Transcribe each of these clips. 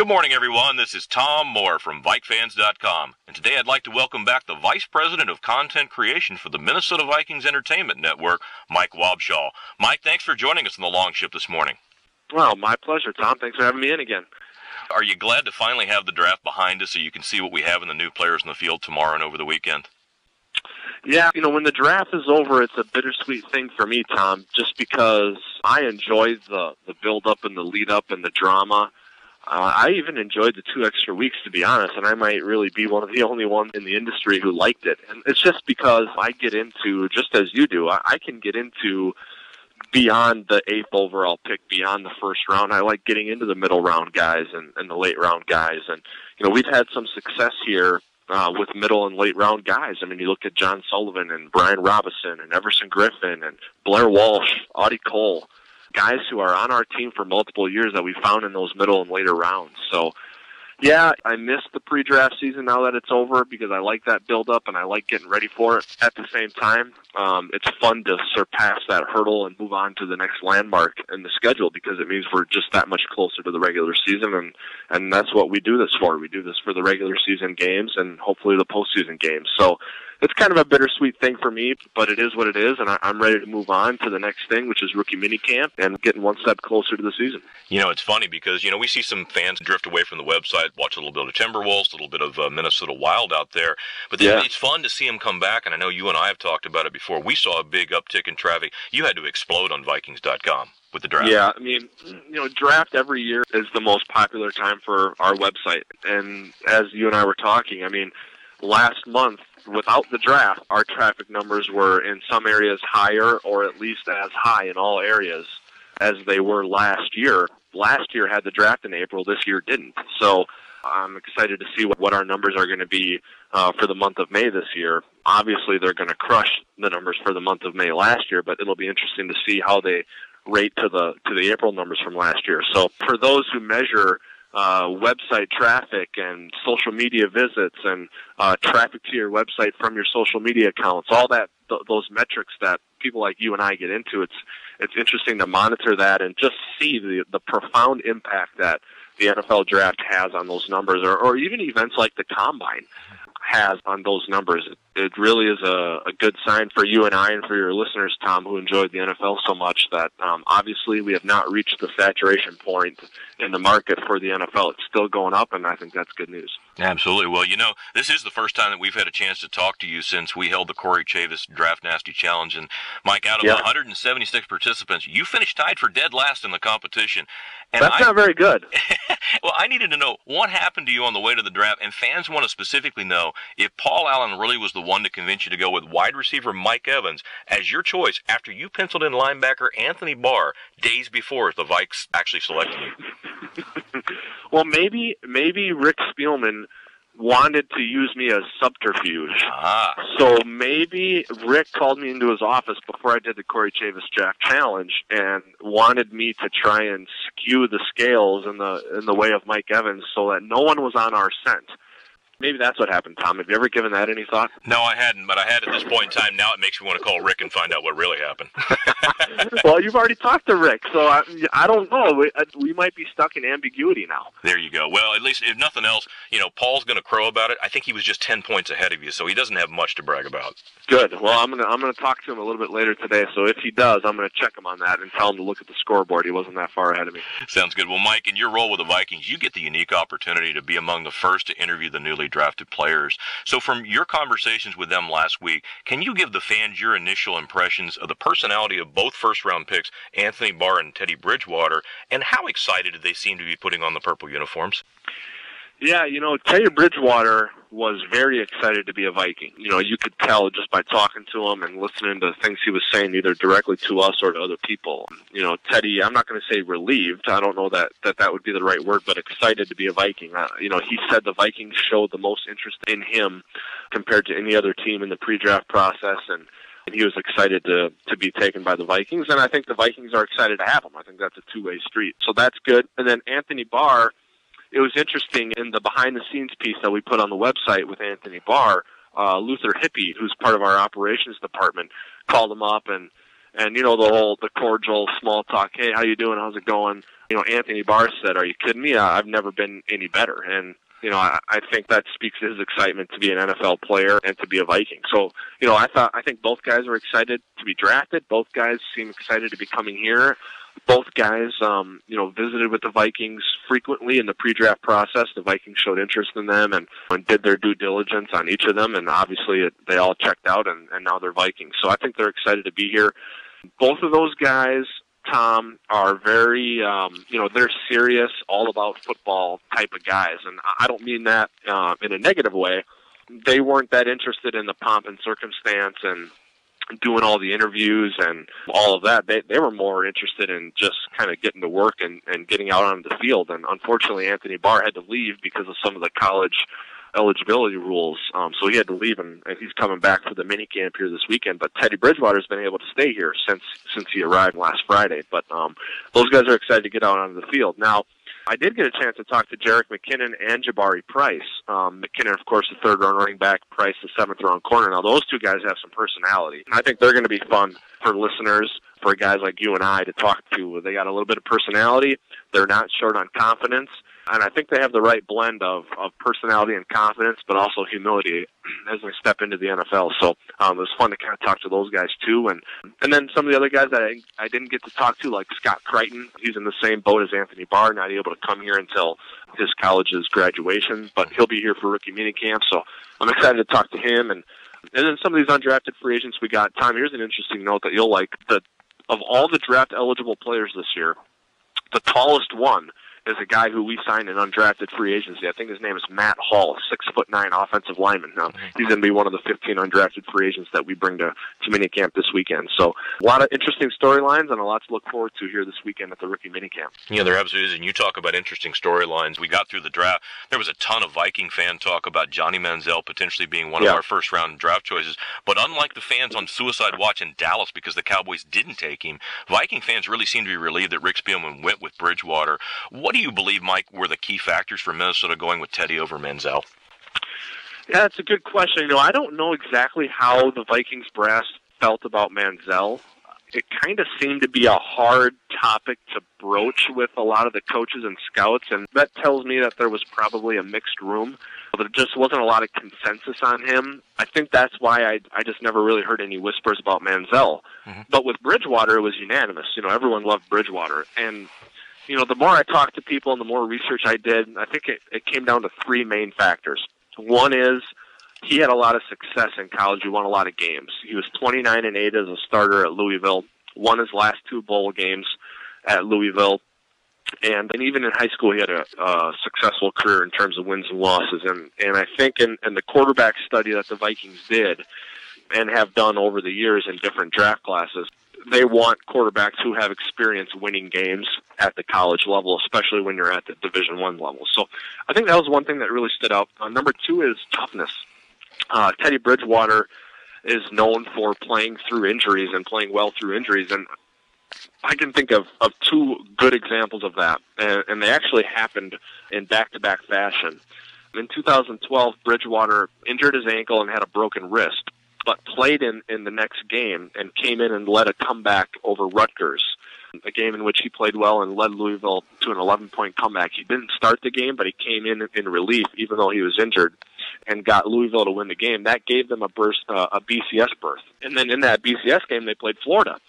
morning, everyone. This is Tom Moore from VikeFans.com, and today I'd like to welcome back the Vice President of Content Creation for the Minnesota Vikings Entertainment Network, Mike Wobschall. Mike, thanks for joining us on the long ship this morning. Well, my pleasure, Tom. Thanks for having me in again. Are you glad to finally have the draft behind us so you can see what we have in the new players in the field tomorrow and over the weekend? Yeah, when the draft is over, it's a bittersweet thing for me, Tom, just because I enjoyed the build-up and the lead-up and the drama. I even enjoyed the 2 extra weeks, to be honest, and I might really be one of the only ones in the industry who liked it. And it's just because I get into, just as you do, I can get into beyond the 8th overall pick, beyond the first round. I like getting into the middle round guys and the late round guys. And, we've had some success here with middle and late round guys. I mean, you look at John Sullivan and Brian Robinson and Everson Griffin and Blair Walsh, Audie Cole, guys who are on our team for multiple years that we found in those middle and later rounds. So, yeah, I miss the pre-draft season now that it's over because I like that build-up and I like getting ready for it. At the same time, it's fun to surpass that hurdle and move on to the next landmark in the schedule because it means we're just that much closer to the regular season, and that's what we do this for. We do this for the regular season games and hopefully the postseason games. So it's kind of a bittersweet thing for me, but it is what it is, and I'm ready to move on to the next thing, which is rookie minicamp and getting one step closer to the season. It's funny because, we see some fans drift away from the website, watch a little bit of Timberwolves, a little bit of Minnesota Wild out there, but then It's fun to see them come back, and I know you and I have talked about it before. We saw a big uptick in traffic. You had to explode on Vikings.com with the draft. Yeah, I mean, draft every year is the most popular time for our website, and as you and I were talking, I mean, last month, without the draft, our traffic numbers were in some areas higher or at least as high in all areas as they were last year. Last year had the draft in April. This year didn't. So I'm excited to see what our numbers are going to be for the month of May this year. Obviously, they're going to crush the numbers for the month of May last year, but it'll be interesting to see how they rate to the April numbers from last year. So for those who measure website traffic and social media visits and traffic to your website from your social media accounts, all that those metrics that people like you and I get into, it's interesting to monitor that and just see the profound impact that the NFL draft has on those numbers, or even events like the Combine has on those numbers. It really is a good sign for you and I and for your listeners, Tom, who enjoyed the NFL so much that obviously we have not reached the saturation point in the market for the NFL. It's still going up, and I think that's good news. Absolutely. Well, this is the first time that we've had a chance to talk to you since we held the Corey Chavis Draft Nasty Challenge. And, Mike, out of 176 participants, you finished tied for dead last in the competition. And that's not very good. Well, I needed to know what happened to you on the way to the draft, and fans want to specifically know if Paul Allen really was the one to convince you to go with wide receiver Mike Evans as your choice after you penciled in linebacker Anthony Barr days before the Vikes actually selected you. Well, maybe Rick Spielman wanted to use me as subterfuge. So maybe Rick called me into his office before I did the Corey Chavis Draft Challenge and wanted me to try and skew the scales in the way of Mike Evans so that no one was on our scent. Maybe that's what happened, Tom. Have you ever given that any thought? No, I hadn't, but I had at this point in time. Now it makes me want to call Rick and find out what really happened. Well, you've already talked to Rick, so I don't know. We might be stuck in ambiguity now. There you go. Well, at least, if nothing else, Paul's going to crow about it. I think he was just 10 points ahead of you, so he doesn't have much to brag about. Good. Well, I'm gonna talk to him a little bit later today, so if he does, I'm going to check him on that and tell him to look at the scoreboard. He wasn't that far ahead of me. Sounds good. Well, Mike, in your role with the Vikings, you get the unique opportunity to be among the first to interview the newly drafted players. So from your conversations with them last week, can you give the fans your initial impressions of the personality of both first-round picks, Anthony Barr and Teddy Bridgewater, and how excited did they seem to be putting on the purple uniforms? Yeah, Teddy Bridgewater was very excited to be a Viking. You could tell just by talking to him and listening to things he was saying either directly to us or to other people. Teddy, I'm not going to say relieved. I don't know that would be the right word, but excited to be a Viking. He said the Vikings showed the most interest in him compared to any other team in the pre-draft process, and he was excited to be taken by the Vikings, and I think the Vikings are excited to have him. I think that's a two-way street. So that's good. And then Anthony Barr, it was interesting in the behind-the-scenes piece that we put on the website with Anthony Barr, Luther Hippie, who's part of our operations department, called him up and the cordial small talk, hey, how you doing, how's it going? Anthony Barr said, "Are you kidding me? I've never been any better." And I think that speaks to his excitement to be an NFL player and to be a Viking. So, I think both guys are excited to be drafted. Both guys seem excited to be coming here. Both guys, visited with the Vikings frequently in the pre-draft process. The Vikings showed interest in them and did their due diligence on each of them, and obviously they all checked out, and now they're Vikings. So I think they're excited to be here. Both of those guys, Tom, are very, they're serious, all about football type of guys. And I don't mean that in a negative way. They weren't that interested in the pomp and circumstance and doing all the interviews and all of that. They were more interested in just kind of getting to work and getting out on the field. And unfortunately, Anthony Barr had to leave because of some of the college eligibility rules. So he had to leave, and he's coming back for the minicamp here this weekend. But Teddy Bridgewater's been able to stay here since he arrived last Friday. But those guys are excited to get out onto the field. Now, I did get a chance to talk to Jerick McKinnon and Jabari Price. McKinnon, of course, the third-round running back, Price, the seventh-round corner. Now, those two guys have some personality. I think they're going to be fun for listeners, for guys like you and I to talk to. They got a little bit of personality. They're not short on confidence. And I think they have the right blend of personality and confidence, but also humility as they step into the NFL. So it was fun to kind of talk to those guys, too. And then some of the other guys that I didn't get to talk to, like Scott Crichton. He's in the same boat as Anthony Barr, not able to come here until his college's graduation, but he'll be here for rookie minicamp. So I'm excited to talk to him. And then some of these undrafted free agents we got. Tom, here's an interesting note that you'll like. Of all the draft-eligible players this year, the tallest one is a guy who we signed in undrafted free agency. I think his name is Matt Hall, 6'9" offensive lineman. Now, he's going to be one of the 15 undrafted free agents that we bring to minicamp this weekend. So a lot of interesting storylines and a lot to look forward to here this weekend at the rookie minicamp. Yeah, there absolutely is. And you talk about interesting storylines. We got through the draft. There was a ton of Viking fan talk about Johnny Manziel potentially being one of our first-round draft choices. But unlike the fans on Suicide Watch in Dallas because the Cowboys didn't take him, Viking fans really seem to be relieved that Rick Spielman went with Bridgewater. What do you believe, Mike, were the key factors for Minnesota going with Teddy over Manziel? Yeah, it's a good question. I don't know exactly how the Vikings brass felt about Manziel. It kind of seemed to be a hard topic to broach with a lot of the coaches and scouts, and that tells me that there was probably a mixed room. There just wasn't a lot of consensus on him. I think that's why I just never really heard any whispers about Manziel. Mm-hmm. But with Bridgewater, it was unanimous. Everyone loved Bridgewater. And the more I talked to people and the more research I did, I think it came down to three main factors. One is he had a lot of success in college. He won a lot of games. He was 29-8 as a starter at Louisville, won his last two bowl games at Louisville, and even in high school he had a successful career in terms of wins and losses. And I think in the quarterback study that the Vikings did and have done over the years in different draft classes, they want quarterbacks who have experience winning games at the college level, especially when you're at the Division I level. So I think that was one thing that really stood out. Number two is toughness. Teddy Bridgewater is known for playing through injuries and playing well through injuries, and I can think of two good examples of that, and they actually happened in back-to-back fashion. In 2012, Bridgewater injured his ankle and had a broken wrist, but played in the next game and came in and led a comeback over Rutgers, a game in which he played well and led Louisville to an 11-point comeback. He didn't start the game, but he came in relief, even though he was injured, and got Louisville to win the game. That gave them a BCS berth. And then in that BCS game, they played Florida.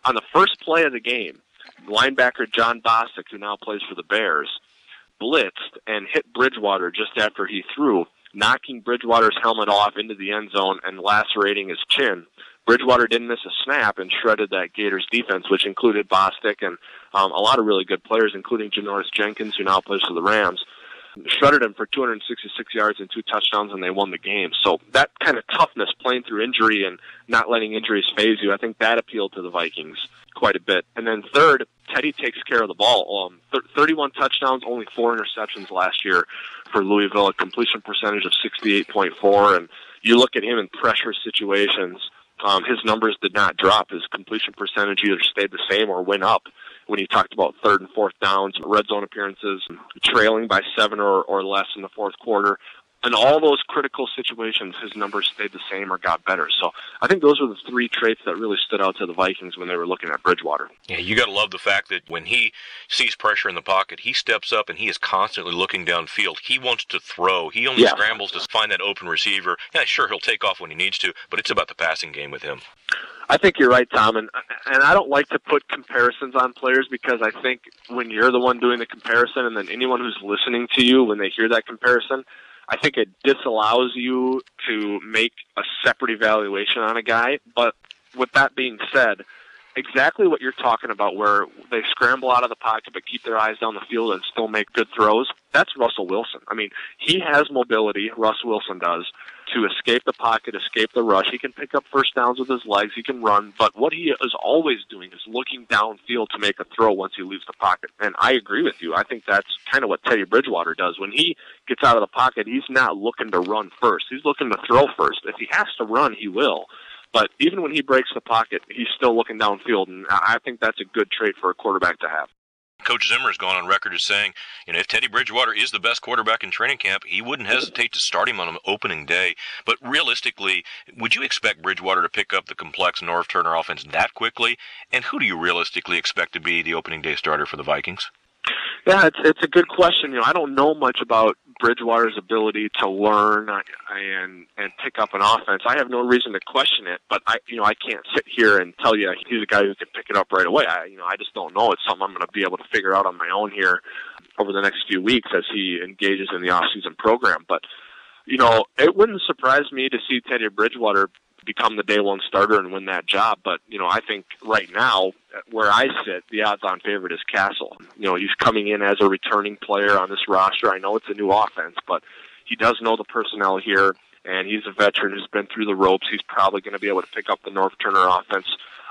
On the first play of the game, linebacker John Bostic, who now plays for the Bears, blitzed and hit Bridgewater just after he threw, knocking Bridgewater's helmet off into the end zone and lacerating his chin. Bridgewater didn't miss a snap and shredded that Gators defense, which included Bostic and a lot of really good players, including Janoris Jenkins, who now plays for the Rams. Shredded him for 266 yards and 2 touchdowns, and they won the game. So that kind of toughness, playing through injury and not letting injuries phase you, I think that appealed to the Vikings quite a bit. And then third, Teddy takes care of the ball. 31 touchdowns, only 4 interceptions last year for Louisville, a completion percentage of 68.4. And you look at him in pressure situations, his numbers did not drop. His completion percentage either stayed the same or went up when he talked about third and fourth downs, red zone appearances, trailing by 7 or less in the fourth quarter. in all those critical situations, his numbers stayed the same or got better. So I think those were the three traits that really stood out to the Vikings when they were looking at Bridgewater. Yeah, you got to love the fact that when he sees pressure in the pocket, he steps up and he is constantly looking downfield. He wants to throw. He only scrambles to find that open receiver. Yeah, sure, he'll take off when he needs to, but it's about the passing game with him. I think you're right, Tom, and I don't like to put comparisons on players because I think when you're the one doing the comparison and then anyone who's listening to you, when they hear that comparison, I think it disallows you to make a separate evaluation on a guy. But with that being said, exactly what you're talking about, where they scramble out of the pocket but keep their eyes down the field and still make good throws, that's Russell Wilson. I mean, he has mobility, Russell Wilson does, to escape the pocket, escape the rush. He can pick up first downs with his legs, he can run, but what he is always doing is looking downfield to make a throw once he leaves the pocket. And I agree with you. I think that's kind of what Teddy Bridgewater does. When he gets out of the pocket, he's not looking to run first. He's looking to throw first. If he has to run, he will. But even when he breaks the pocket, he's still looking downfield, and I think that's a good trait for a quarterback to have. Coach Zimmer has gone on record as saying, if Teddy Bridgewater is the best quarterback in training camp, he wouldn't hesitate to start him on an opening day. But realistically, would you expect Bridgewater to pick up the complex Norv Turner offense that quickly? And who do you realistically expect to be the opening day starter for the Vikings? Yeah, it's a good question. I don't know much about Bridgewater's ability to learn and pick up an offense. I have no reason to question it, but I can't sit here and tell you he's a guy who can pick it up right away. I just don't know. It's something I'm going to be able to figure out on my own here over the next few weeks as he engages in the off-season program. But it wouldn't surprise me to see Teddy Bridgewater become the day one starter and win that job. But, I think right now, where I sit, the odds-on favorite is Castle. He's coming in as a returning player on this roster. I know it's a new offense, but he does know the personnel here, and he's a veteran who's been through the ropes. He's probably going to be able to pick up the Norv Turner offense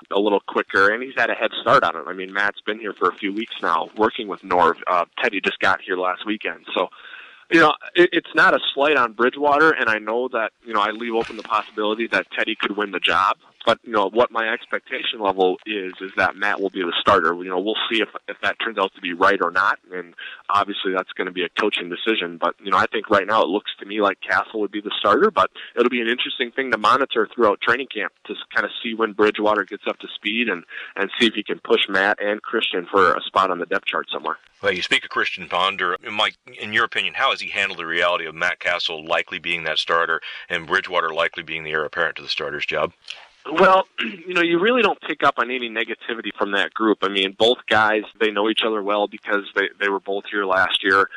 a little quicker, and he's had a head start on it. I mean, Matt's been here for a few weeks now working with Norv. Teddy just got here last weekend. So, it's not a slight on Bridgewater, and I know that, I leave open the possibility that Teddy could win the job. But, what my expectation level is that Matt will be the starter. We'll see if that turns out to be right or not, and obviously that's going to be a coaching decision. But, I think right now it looks to me like Castle would be the starter, but it'll be an interesting thing to monitor throughout training camp to kind of see when Bridgewater gets up to speed and see if he can push Matt and Christian for a spot on the depth chart somewhere. Well, you speak of Christian Ponder. Mike, in your opinion, how has he handled the reality of Matt Castle likely being that starter and Bridgewater likely being the heir apparent to the starter's job? Well, you really don't pick up on any negativity from that group. I mean, both guys, they know each other well because they were both here last year.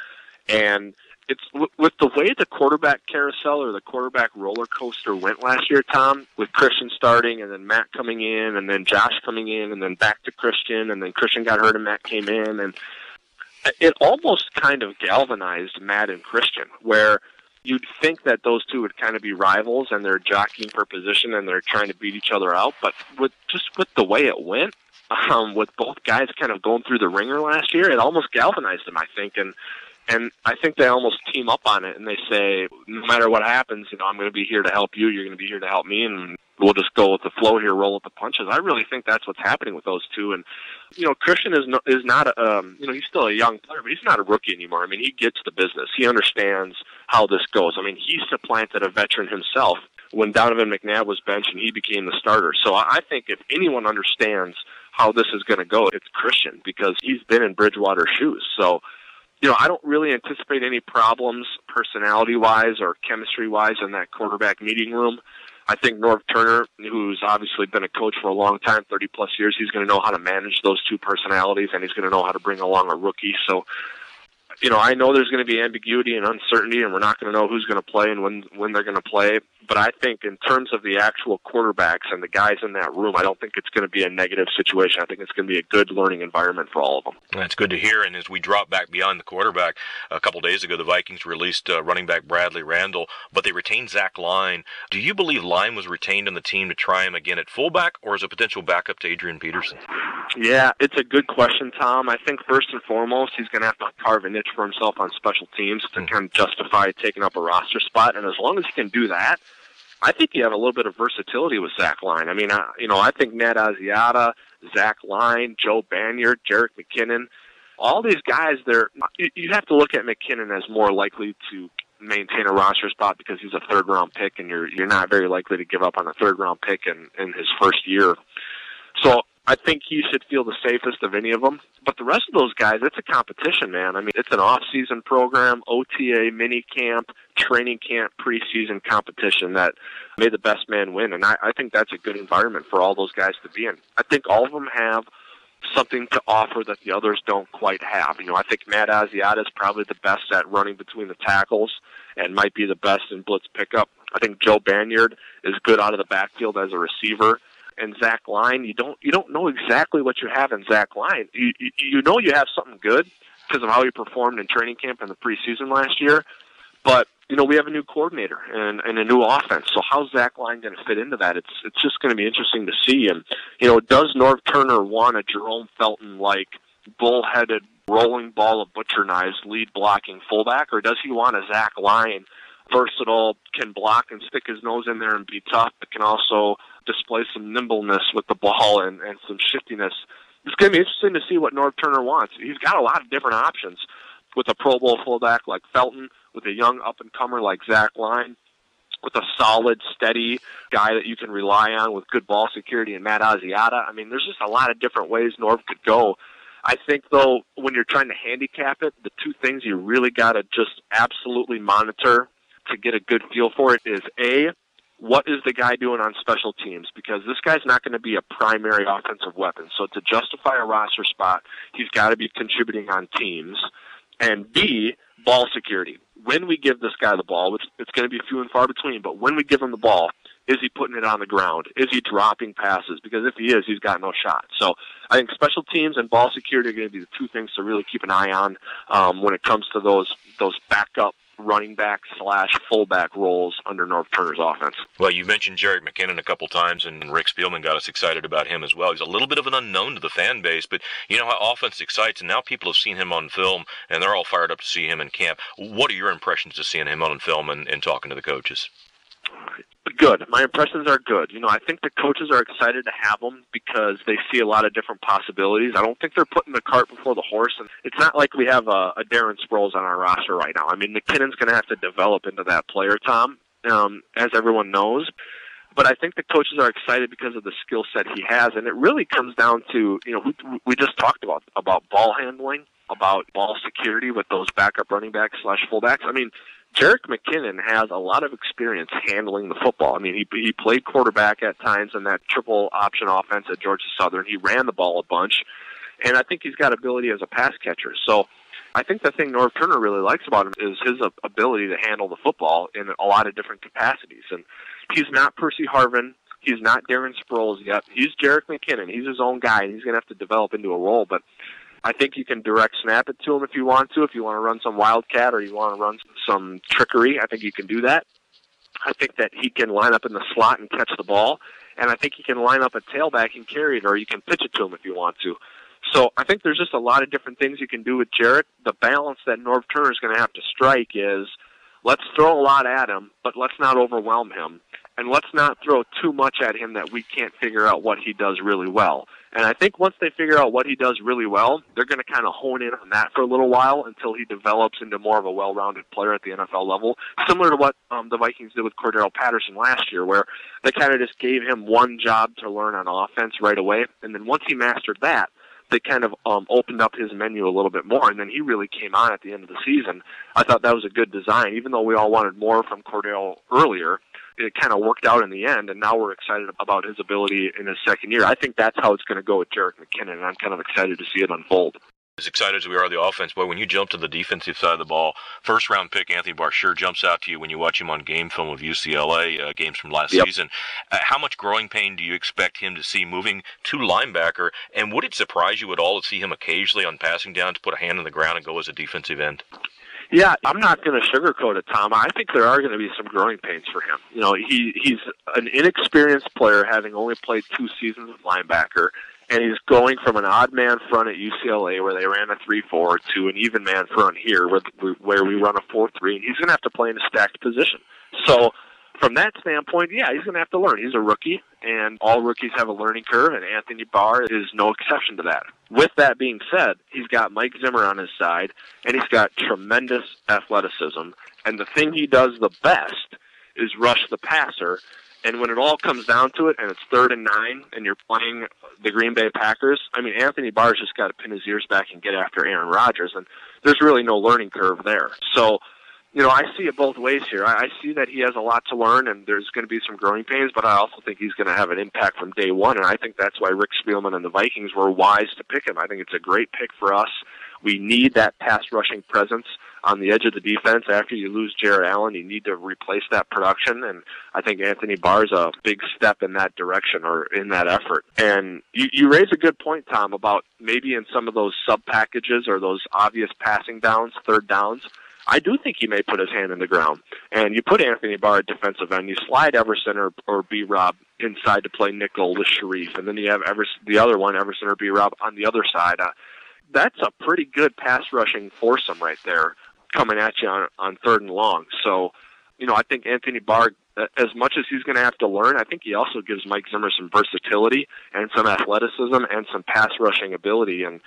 And it's with the way the quarterback carousel or the quarterback roller coaster went last year, Tom, with Christian starting and then Matt coming in and then Josh coming in and then back to Christian and then Christian got hurt and Matt came in. And it almost kind of galvanized Matt and Christian, where you'd think that those two would kind of be rivals and they're jockeying for position and they're trying to beat each other out. But with the way it went, with both guys kind of going through the ringer last year, it almost galvanized them, I think. And I think they almost team up on it and they say, no matter what happens, I'm going to be here to help you. You're going to be here to help me. And we'll just go with the flow here, roll with the punches. I really think that's what's happening with those two. And, Christian is not he's still a young player, but he's not a rookie anymore. I mean, he gets the business. He understands how this goes. I mean, he supplanted a veteran himself when Donovan McNabb was benched and he became the starter. So I think if anyone understands how this is going to go, it's Christian because he's been in Bridgewater's shoes. So, I don't really anticipate any problems personality-wise or chemistry-wise in that quarterback meeting room. I think Norv Turner, who's obviously been a coach for a long time, 30-plus years, he's going to know how to manage those two personalities, and he's going to know how to bring along a rookie. So, I know there's going to be ambiguity and uncertainty, and we're not going to know who's going to play and when they're going to play. But I think in terms of the actual quarterbacks and the guys in that room, I don't think it's going to be a negative situation. I think it's going to be a good learning environment for all of them. That's good to hear. And as we drop back beyond the quarterback, a couple days ago, the Vikings released running back Bradley Randall, but they retained Zach Line. Do you believe Line was retained on the team to try him again at fullback or as a potential backup to Adrian Peterson? Yeah, it's a good question, Tom. I think first and foremost, he's going to have to carve a niche for himself on special teams to kind of justify taking up a roster spot. And as long as he can do that, I think you have a little bit of versatility with Zach Line. I mean, I think Ned Asiata, Zach Line, Joe Banyard, Jerick McKinnon, all these guys, you have to look at McKinnon as more likely to maintain a roster spot because he's a third-round pick, and you're not very likely to give up on a third-round pick in his first year. So I think he should feel the safest of any of them. But the rest of those guys, it's a competition, man. I mean, it's an off-season program, OTA, mini camp, training camp, preseason competition that made the best man win. And I think that's a good environment for all those guys to be in. I think all of them have something to offer that the others don't quite have. I think Matt Asiata is probably the best at running between the tackles and might be the best in blitz pickup. I think Joe Banyard is good out of the backfield as a receiver. And Zach Line, you don't know exactly what you have in Zach Line. You know you have something good because of how he performed in training camp and the preseason last year. But, we have a new coordinator and a new offense. So how's Zach Line going to fit into that? It's just going to be interesting to see. And, does Norv Turner want a Jerome Felton-like bullheaded, rolling ball of butcher knives, lead blocking fullback? Or does he want a Zach Line, versatile, can block and stick his nose in there and be tough, but can also display some nimbleness with the ball and some shiftiness? It's going to be interesting to see what Norv Turner wants. He's got a lot of different options with a Pro Bowl fullback like Felton, with a young up-and-comer like Zach Line, with a solid, steady guy that you can rely on with good ball security and Matt Asiata. I mean, there's just a lot of different ways Norv could go. I think, though, when you're trying to handicap it, the two things you really got to just absolutely monitor to get a good feel for it is, A, what is the guy doing on special teams? Because this guy's not going to be a primary offensive weapon. So to justify a roster spot, he's got to be contributing on teams. And B, ball security. When we give this guy the ball, which it's going to be few and far between, but when we give him the ball, is he putting it on the ground? Is he dropping passes? Because if he is, he's got no shot. So I think special teams and ball security are going to be the two things to really keep an eye on when it comes to those backup running back / fullback roles under Norv Turner's offense. Well, you mentioned Jerick McKinnon a couple times, and Rick Spielman got us excited about him as well. He's a little bit of an unknown to the fan base, but you know how offense excites, and now people have seen him on film, and they're all fired up to see him in camp. What are your impressions of seeing him on film and talking to the coaches? Good. My impressions are good. I think the coaches are excited to have him because they see a lot of different possibilities. I don't think they're putting the cart before the horse, and it's not like we have a Darren Sproles on our roster right now. I mean, McKinnon's going to have to develop into that player, Tom, as everyone knows. But I think the coaches are excited because of the skill set he has, and it really comes down to, we just talked about ball handling, about ball security with those backup running backs / fullbacks. I mean, Jerick McKinnon has a lot of experience handling the football. I mean, he played quarterback at times in that triple option offense at Georgia Southern. He ran the ball a bunch, and I think he's got ability as a pass catcher. So I think the thing Norv Turner really likes about him is his ability to handle the football in a lot of different capacities. And he's not Percy Harvin. He's not Darren Sproles yet. He's Jerick McKinnon. He's his own guy, and he's going to have to develop into a role. But I think you can direct snap it to him if you want to. If you want to run some wildcat or you want to run some trickery, I think you can do that. I think that he can line up in the slot and catch the ball. And I think he can line up a tailback and carry it, or you can pitch it to him if you want to. So I think there's just a lot of different things you can do with Jerick. The balance that Norv Turner is going to have to strike is, let's throw a lot at him, but let's not overwhelm him. And let's not throw too much at him that we can't figure out what he does really well. And I think once they figure out what he does really well, they're going to kind of hone in on that for a little while until he develops into more of a well-rounded player at the NFL level, similar to what the Vikings did with Cordero Patterson last year, where they kind of just gave him one job to learn on offense right away. And then once he mastered that, they kind of opened up his menu a little bit more, and then he really came on at the end of the season. I thought that was a good design. Even though we all wanted more from Cordero earlier, it kind of worked out in the end, and now we're excited about his ability in his second year. I think that's how it's going to go with Jerick McKinnon, and I'm kind of excited to see it unfold. As excited as we are the offense, boy, when you jump to the defensive side of the ball, first-round pick Anthony Barr sure jumps out to you when you watch him on game film of UCLA games from last season. How much growing pain do you expect him to see moving to linebacker, and would it surprise you at all to see him occasionally on passing down to put a hand on the ground and go as a defensive end? Yeah, I'm not going to sugarcoat it, Tom. I think there are going to be some growing pains for him. He's an inexperienced player, having only played 2 seasons of linebacker, and he's going from an odd man front at UCLA where they ran a 3-4 to an even man front here where we run a 4-3, and he's going to have to play in a stacked position. So from that standpoint, yeah, he's going to have to learn. He's a rookie, and all rookies have a learning curve, and Anthony Barr is no exception to that. With that being said, he's got Mike Zimmer on his side, and he's got tremendous athleticism. And the thing he does the best is rush the passer. And when it all comes down to it, and it's 3rd and 9, and you're playing the Green Bay Packers, I mean, Anthony Barr's just got to pin his ears back and get after Aaron Rodgers, and there's really no learning curve there. So, I see it both ways here. I see that he has a lot to learn, and there's going to be some growing pains, but I also think he's going to have an impact from day one, and I think that's why Rick Spielman and the Vikings were wise to pick him. I think it's a great pick for us. We need that pass-rushing presence on the edge of the defense. After you lose Jared Allen, you need to replace that production, and I think Anthony Barr is a big step in that direction or in that effort. And you raise a good point, Tom, about maybe in some of those sub-packages or those obvious passing downs, 3rd downs, I do think he may put his hand in the ground. And you put Anthony Barr at defensive end, you slide Everson or B-Rob inside to play nickel with Sharif, and then you have the other one, Everson or B-Rob, on the other side. That's a pretty good pass-rushing foursome right there coming at you on 3rd and long. So, I think Anthony Barr, as much as he's going to have to learn, I think he also gives Mike Zimmer some versatility and some athleticism and some pass-rushing ability. And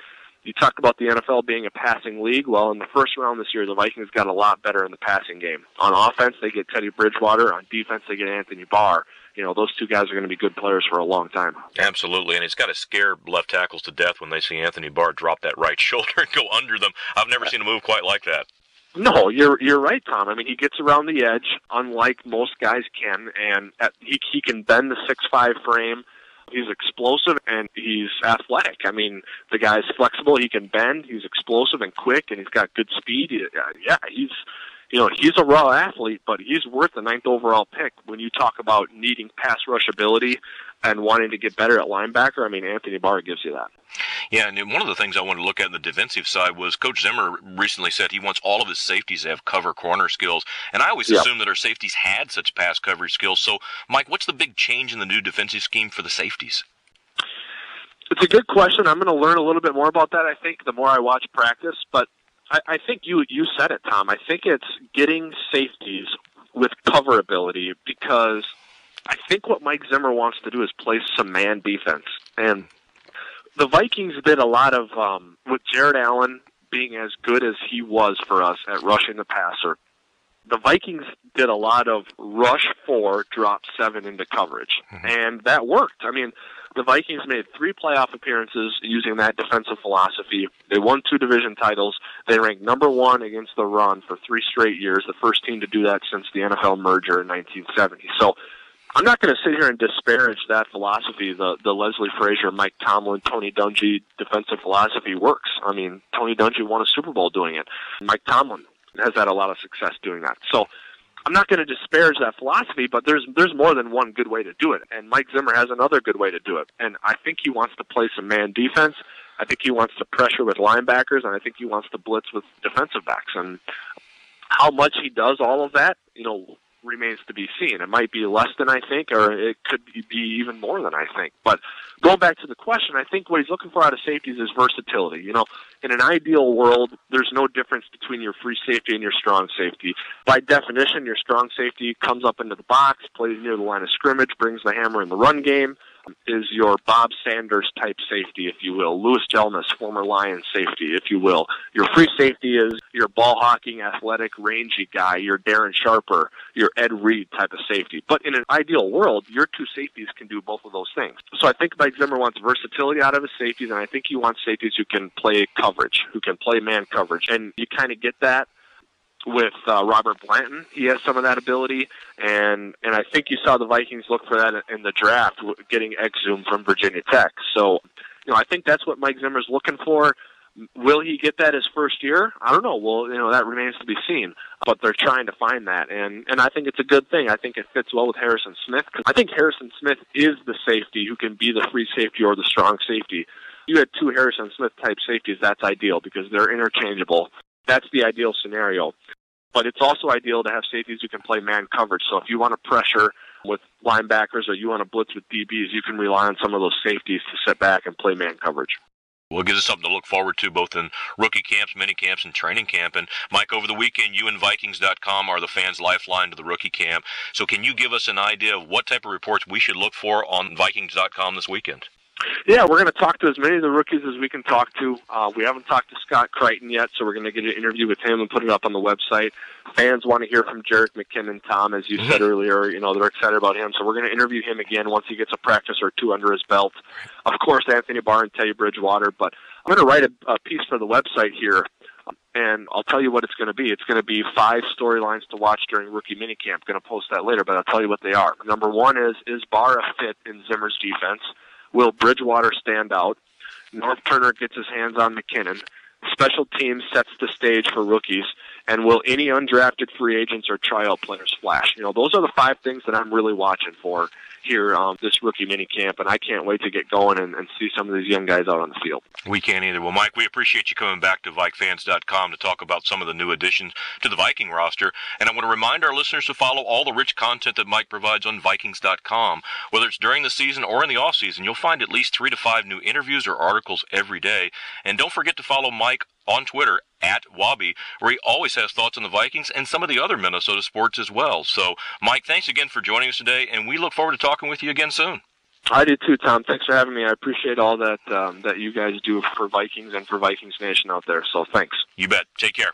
you talk about the NFL being a passing league. Well, in the first round this year, the Vikings got a lot better in the passing game. On offense, they get Teddy Bridgewater. On defense, they get Anthony Barr. Those two guys are going to be good players for a long time. Absolutely, and it's got to scare left tackles to death when they see Anthony Barr drop that right shoulder and go under them. I've never seen a move quite like that. No, you're right, Tom. I mean, he gets around the edge, unlike most guys can, and he can bend the 6'5" frame. He's explosive, and he's athletic. I mean, the guy's flexible. He can bend. He's explosive and quick, and he's got good speed. He's a raw athlete, but he's worth the 9th overall pick. When you talk about needing pass rush ability and wanting to get better at linebacker, I mean, Anthony Barr gives you that. Yeah, and one of the things I wanted to look at in the defensive side was Coach Zimmer recently said he wants all of his safeties to have cover corner skills, and I always assumed that our safeties had such pass coverage skills. So, Mike, what's the big change in the new defensive scheme for the safeties? It's a good question. I'm going to learn a little bit more about that, I think, the more I watch practice, but I think you said it, Tom. I think it's getting safeties with cover ability, because I think what Mike Zimmer wants to do is play some man defense. And the Vikings did a lot of, with Jared Allen being as good as he was for us at rushing the passer, the Vikings did a lot of rush 4, drop 7 into coverage. And that worked. I mean, the Vikings made 3 playoff appearances using that defensive philosophy. They won 2 division titles. They ranked number 1 against the run for 3 straight years, the first team to do that since the NFL merger in 1970. So I'm not going to sit here and disparage that philosophy. The Leslie Frazier, Mike Tomlin, Tony Dungy defensive philosophy works. I mean, Tony Dungy won a Super Bowl doing it. Mike Tomlin has had a lot of success doing that. So I'm not going to disparage that philosophy, but there's more than one good way to do it, and Mike Zimmer has another good way to do it. And I think he wants to play some man defense. I think he wants to pressure with linebackers, and I think he wants to blitz with defensive backs. And how much he does all of that, remains to be seen. It might be less than I think, or it could be even more than I think. But going back to the question, I think what he's looking for out of safeties is versatility. In an ideal world, there's no difference between your free safety and your strong safety. By definition, your strong safety comes up into the box, plays near the line of scrimmage, brings the hammer in the run game, is your Bob Sanders type safety, if you will. Louis Gelmas, former Lions safety, if you will. Your free safety is your ball hawking, athletic, rangy guy, your Darren Sharper, your Ed Reed type of safety. But in an ideal world, your 2 safeties can do both of those things. So I think Mike Zimmer wants versatility out of his safeties, and I think he wants safeties who can play coverage, who can play man coverage. And you kind of get that with Robert Blanton. He has some of that ability, and I think you saw the Vikings look for that in the draft, getting Exum from Virginia Tech. So, I think that's what Mike Zimmer's looking for. Will he get that his first year? I don't know. Well, that remains to be seen. But they're trying to find that, and I think it's a good thing. I think it fits well with Harrison Smith. I think Harrison Smith is the safety who can be the free safety or the strong safety. You had 2 Harrison Smith type safeties, that's ideal because they're interchangeable. That's the ideal scenario. But it's also ideal to have safeties who can play man coverage. So if you want to pressure with linebackers or you want to blitz with DBs, you can rely on some of those safeties to sit back and play man coverage. Well, it gives us something to look forward to both in rookie camps, mini camps, and training camp. And, Mike, over the weekend, you and Vikings.com are the fans' lifeline to the rookie camp. So can you give us an idea of what type of reports we should look for on Vikings.com this weekend? Yeah, we're going to talk to as many of the rookies as we can talk to. We haven't talked to Scott Crichton yet, so we're going to get an interview with him and put it up on the website. Fans want to hear from Jerick McKinnon, Tom, as you said earlier. You know, they're excited about him, so we're going to interview him again once he gets a practice or two under his belt. Of course, Anthony Barr and Teddy Bridgewater, but I'm going to write a piece for the website here, and I'll tell you what it's going to be. It's going to be 5 storylines to watch during rookie minicamp. I'm going to post that later, but I'll tell you what they are. Number 1 is Barr a fit in Zimmer's defense? Will Bridgewater stand out? North Turner gets his hands on McKinnon. Special teams sets the stage for rookies. And will any undrafted free agents or tryout players flash? You know, those are the 5 things that I'm really watching for here this rookie mini camp, and I can't wait to get going and see some of these young guys out on the field. We can't either. Well, Mike, we appreciate you coming back to VikeFans.com to talk about some of the new additions to the Viking roster. And I want to remind our listeners to follow all the rich content that Mike provides on Vikings.com. Whether it's during the season or in the off-season, you'll find at least 3 to 5 new interviews or articles every day. And don't forget to follow Mike on Twitter at Wobby, where he always has thoughts on the Vikings and some of the other Minnesota sports as well. So, Mike, thanks again for joining us today, and we look forward to talking with you again soon. I do too, Tom. Thanks for having me. I appreciate all that that you guys do for Vikings and for Vikings Nation out there. So thanks. You bet. Take care.